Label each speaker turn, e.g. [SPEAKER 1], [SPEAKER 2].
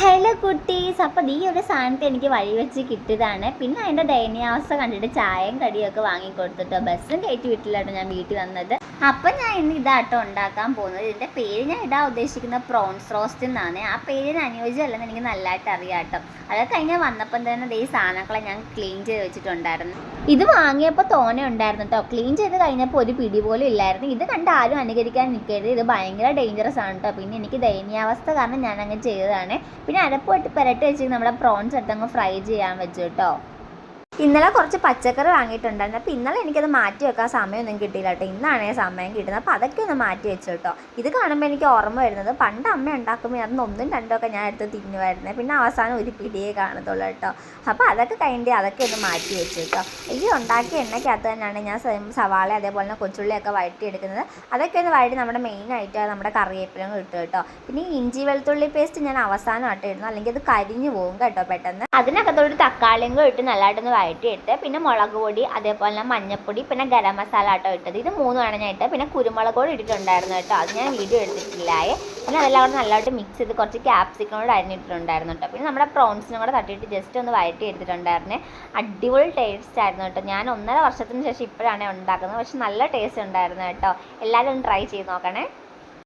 [SPEAKER 1] Hello കുട്ടീസ്, അപ്പോൾ ഈ ഒരു സാധനത്തെ എനിക്ക് വഴി വെച്ച് കിട്ടിയതാണ്. പിന്നെ അതിൻ്റെ ദയനീയാവസ്ഥ കണ്ടിട്ട് ചായയും കടിയൊക്കെ വാങ്ങിക്കൊടുത്തിട്ടോ ബസ്സും കയറ്റി വിട്ടില്ലാട്ടോ ഞാൻ വീട്ടിൽ വന്നത്. അപ്പം ഞാൻ ഇന്ന് ഇതാട്ടോ ഉണ്ടാക്കാൻ പോകുന്നത്. ഇതിൻ്റെ പേര് ഞാൻ ഇടാൻ ഉദ്ദേശിക്കുന്ന പ്രോൺസ് റോസ്റ്റ് എന്നാണ്. ആ പേരിന് അനുയോജ്യമല്ലെന്ന് എനിക്ക് നല്ലതായിട്ട് അറിയാം കേട്ടോ. അതൊക്കെ കഴിഞ്ഞാൽ വന്നപ്പം തന്നെ ഈ സാധനങ്ങളെ ഞാൻ ക്ലീൻ ചെയ്ത് വെച്ചിട്ടുണ്ടായിരുന്നു. ഇത് വാങ്ങിയപ്പോൾ തോനെ ഉണ്ടായിരുന്നു കേട്ടോ. ക്ലീൻ ചെയ്ത് കഴിഞ്ഞപ്പോൾ ഒരു പിടി പോലും ഇല്ലായിരുന്നു. ഇത് കണ്ട് ആരും അനുകരിക്കാൻ നിൽക്കരുത്, ഇത് ഭയങ്കര ഡേഞ്ചറസ് ആണ് കേട്ടോ. പിന്നെ എനിക്ക് ദയനീയാവസ്ഥ കാരണം ഞാൻ അങ്ങനെ ചെയ്തതാണ്. പിന്നെ അരപ്പോട്ട് പുരട്ടി വെച്ചിട്ട് നമ്മുടെ പ്രോൺസ് എടുത്തങ്ങ് ഫ്രൈ ചെയ്യാൻ വെച്ചു കേട്ടോ. ഇന്നലെ കുറച്ച് പച്ചക്കറി വാങ്ങിയിട്ടുണ്ടായിരുന്നു. അപ്പോൾ ഇന്നലെ എനിക്കത് മാറ്റി വെക്കാൻ സമയമൊന്നും കിട്ടിയില്ല കേട്ടോ. ഇന്നാണ് സമയം കിട്ടുന്നത്. അപ്പോൾ അതൊക്കെ ഒന്ന് മാറ്റി വെച്ചു കേട്ടോ. ഇത് കാണുമ്പോൾ എനിക്ക് ഓർമ്മ വരുന്നത് പണ്ട് അമ്മ ഉണ്ടാക്കുമ്പോൾ അതിന് ഒന്നും രണ്ടും ഒക്കെ ഞാൻ എടുത്ത് തിന്നുമായിരുന്നു. പിന്നെ അവസാനം ഒരു പിടിയേ കാണത്തുള്ളൂ കേട്ടോ. അപ്പോൾ അതൊക്കെ കഴിഞ്ഞിട്ട് അതൊക്കെ ഒന്ന് മാറ്റി വെച്ചു കേട്ടോ. ഈ ഉണ്ടാക്കിയ എണ്ണയ്ക്കകത്ത് തന്നെയാണ് ഞാൻ സവാള അതേപോലെ തന്നെ കൊച്ചുള്ളിയൊക്കെ വഴറ്റിയെടുക്കുന്നത്. അതൊക്കെ ഒന്ന് വഴറ്റി നമ്മുടെ മെയിനായിട്ട് നമ്മുടെ കറിവേപ്പിലയും ഇട്ടു കേട്ടോ. പിന്നെ ഈ ഇഞ്ചി വെളുത്തുള്ളി പേസ്റ്റ് ഞാൻ അവസാനമായിട്ട് ഇടുന്നു, അല്ലെങ്കിൽ അത് കരിഞ്ഞു പോകും കേട്ടോ പെട്ടെന്ന്. അതിനകത്തോട്ട് തക്കാളിയും കൂടി ഇട്ട് നല്ലതായിട്ടൊന്ന് വഴറ്റിയെടുത്ത് പിന്നെ മുളക് പൊടി അതേപോലെ തന്നെ മഞ്ഞൾപ്പൊടി പിന്നെ ഗരം മസാല ആട്ടോ ഇട്ടത്. ഇത് മൂന്നുമാണ് ഞാൻ ഇട്ടത്. പിന്നെ കുരുമുളക് പൊടി ഇട്ടിട്ടുണ്ടായിരുന്നു കേട്ടോ. അത് ഞാൻ വീഡിയോ എടുത്തിട്ടില്ലായേ. പിന്നെ അതെല്ലാം കൂടെ നല്ലതായിട്ട് മിക്സ് ചെയ്ത് കുറച്ച് ക്യാപ്സിക്കോട് അരിഞ്ഞിട്ടുണ്ടായിരുന്നു കേട്ടോ. പിന്നെ നമ്മുടെ പ്രോൺസിനും കൂടെ തട്ടിയിട്ട് ജസ്റ്റ് ഒന്ന് വഴറ്റി എടുത്തിട്ടുണ്ടായിരുന്നേ. അടിപൊളി ടേസ്റ്റ് ആയിരുന്നു കേട്ടോ. ഞാൻ 1.5 വർഷത്തിന് ശേഷം ഇപ്പോഴാണ് ഉണ്ടാക്കുന്നത്. പക്ഷെ നല്ല ടേസ്റ്റ് ഉണ്ടായിരുന്നു കേട്ടോ. എല്ലാവരും ഒന്ന് ട്രൈ ചെയ്ത് നോക്കണേ.